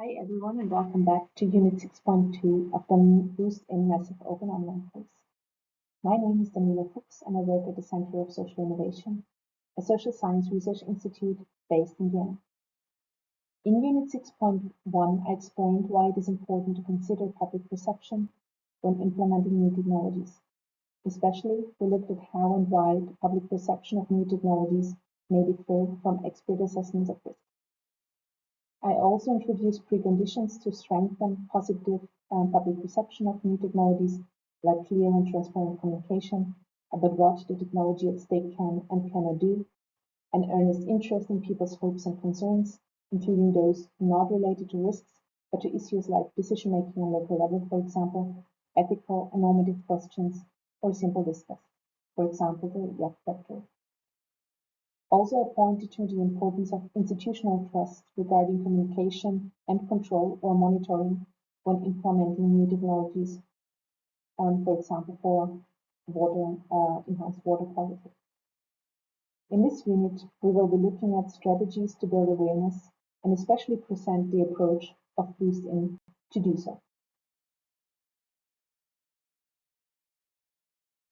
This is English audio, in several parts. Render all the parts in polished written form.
Hi everyone and welcome back to Unit 6.2 of the Boost in Massive Open Online course. My name is Daniela Fuchs and I work at the Center of Social Innovation, a social science research institute based in Vienna. In Unit 6.1, I explained why it is important to consider public perception when implementing new technologies. Especially, we looked at how and why the public perception of new technologies may differ from expert assessments of risk. I also introduced preconditions to strengthen positive public perception of new technologies, like clear and transparent communication about what the technology at stake can and cannot do, an earnest interest in people's hopes and concerns, including those not related to risks, but to issues like decision-making on local level, for example, ethical and normative questions, or simple discuss, for example, the yacht factor. Also, I pointed to the importance of institutional trust regarding communication and control or monitoring when implementing new technologies, for example, for enhanced water quality. In this unit, we will be looking at strategies to build awareness and especially present the approach of Boost-In to do so.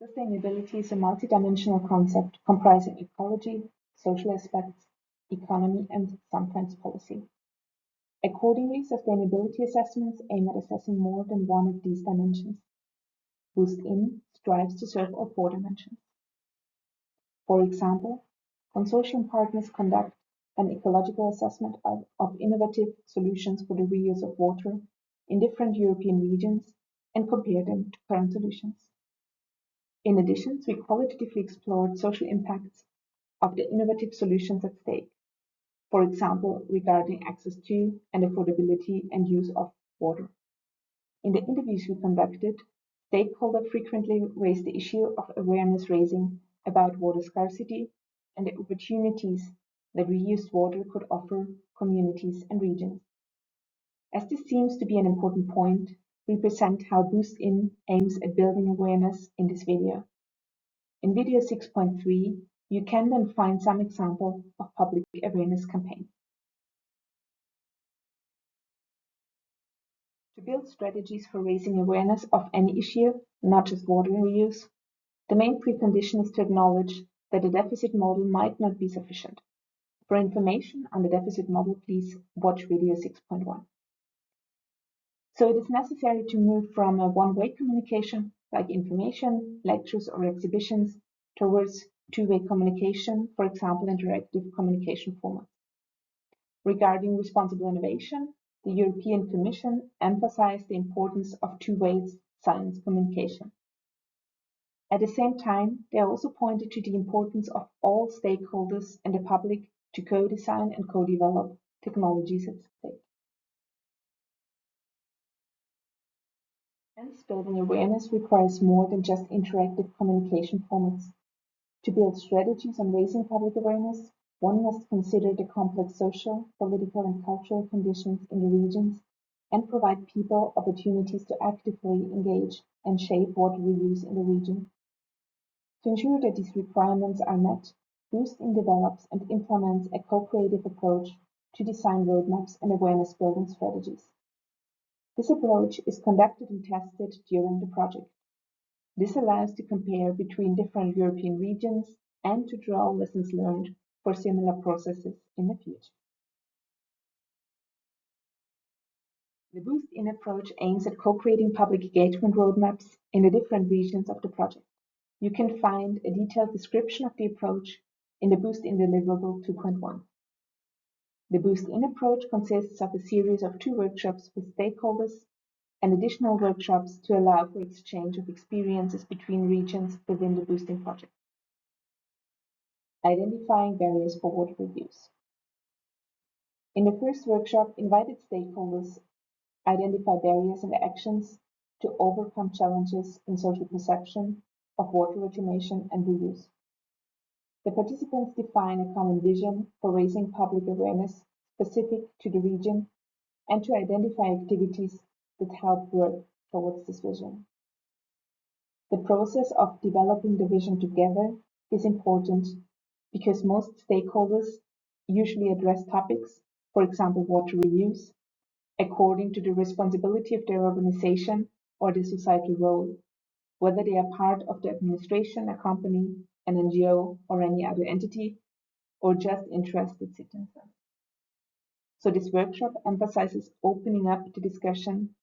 Sustainability is a multidimensional concept comprising ecology, social aspects, economy, and sometimes policy. Accordingly, sustainability assessments aim at assessing more than one of these dimensions. Boost-In strives to serve all four dimensions. For example, consortium partners conduct an ecological assessment of innovative solutions for the reuse of water in different European regions and compare them to current solutions. In addition, we qualitatively explored social impacts of the innovative solutions at stake, for example, regarding access to and affordability and use of water. In the interviews we conducted, stakeholders frequently raised the issue of awareness raising about water scarcity and the opportunities that reused water could offer communities and regions. As this seems to be an important point, we present how Boost-In aims at building awareness in this video. In video 6.3, you can then find some example of public awareness campaigns. To build strategies for raising awareness of any issue, not just water reuse, the main precondition is to acknowledge that a deficit model might not be sufficient. For information on the deficit model, please watch video 6.1. So it is necessary to move from a one-way communication, like information, lectures, or exhibitions, towards two-way communication, for example, interactive communication formats. Regarding responsible innovation, the European Commission emphasized the importance of two-way science communication. At the same time, they also pointed to the importance of all stakeholders and the public to co-design and co-develop technologies at stake. Hence, building awareness requires more than just interactive communication formats. To build strategies on raising public awareness, one must consider the complex social, political, and cultural conditions in the regions and provide people opportunities to actively engage and shape water reuse in the region. To ensure that these requirements are met, Boost-In develops and implements a co-creative approach to design roadmaps and awareness building strategies. This approach is conducted and tested during the project. This allows to compare between different European regions and to draw lessons learned for similar processes in the future. The Boost-In approach aims at co-creating public engagement roadmaps in the different regions of the project. You can find a detailed description of the approach in the Boost-In deliverable 2.1. The Boost-In approach consists of a series of 2 workshops with stakeholders and additional workshops to allow for exchange of experiences between regions within the Boost-In project. Identifying barriers for water reuse. In the first workshop, invited stakeholders identify barriers and actions to overcome challenges in social perception of water reclamation and reuse. The participants define a common vision for raising public awareness specific to the region and to identify activities that help work towards this vision. The process of developing the vision together is important because most stakeholders usually address topics, for example, water reuse, according to the responsibility of their organization or their societal role, whether they are part of the administration, a company, an NGO, or any other entity, or just interested citizens. So this workshop emphasizes opening up the discussion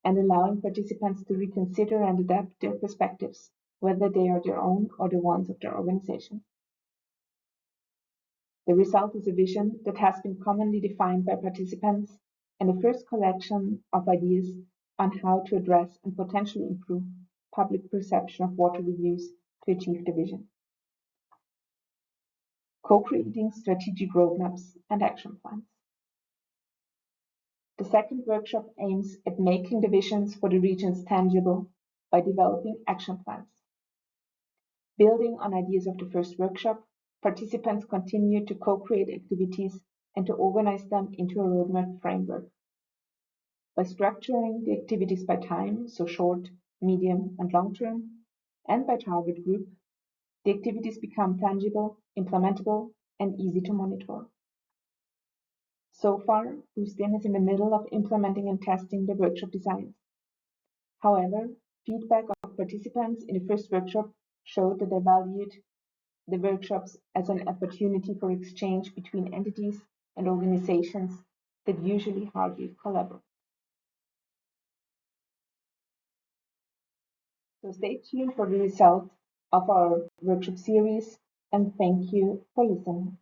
and allowing participants to reconsider and adapt their perspectives, whether they are their own or the ones of their organization. The result is a vision that has been commonly defined by participants and a first collection of ideas on how to address and potentially improve public perception of water reuse to achieve the vision. Co-creating strategic roadmaps and action plans. The second workshop aims at making the visions for the regions tangible by developing action plans. Building on ideas of the first workshop, participants continue to co-create activities and to organize them into a roadmap framework. By structuring the activities by time, so short, medium, and long term, and by target group, the activities become tangible, implementable, and easy to monitor. So far, Boostin is in the middle of implementing and testing the workshop designs. However, feedback of participants in the first workshop showed that they valued the workshops as an opportunity for exchange between entities and organizations that usually hardly collaborate. So stay tuned for the result of our workshop series, and thank you for listening.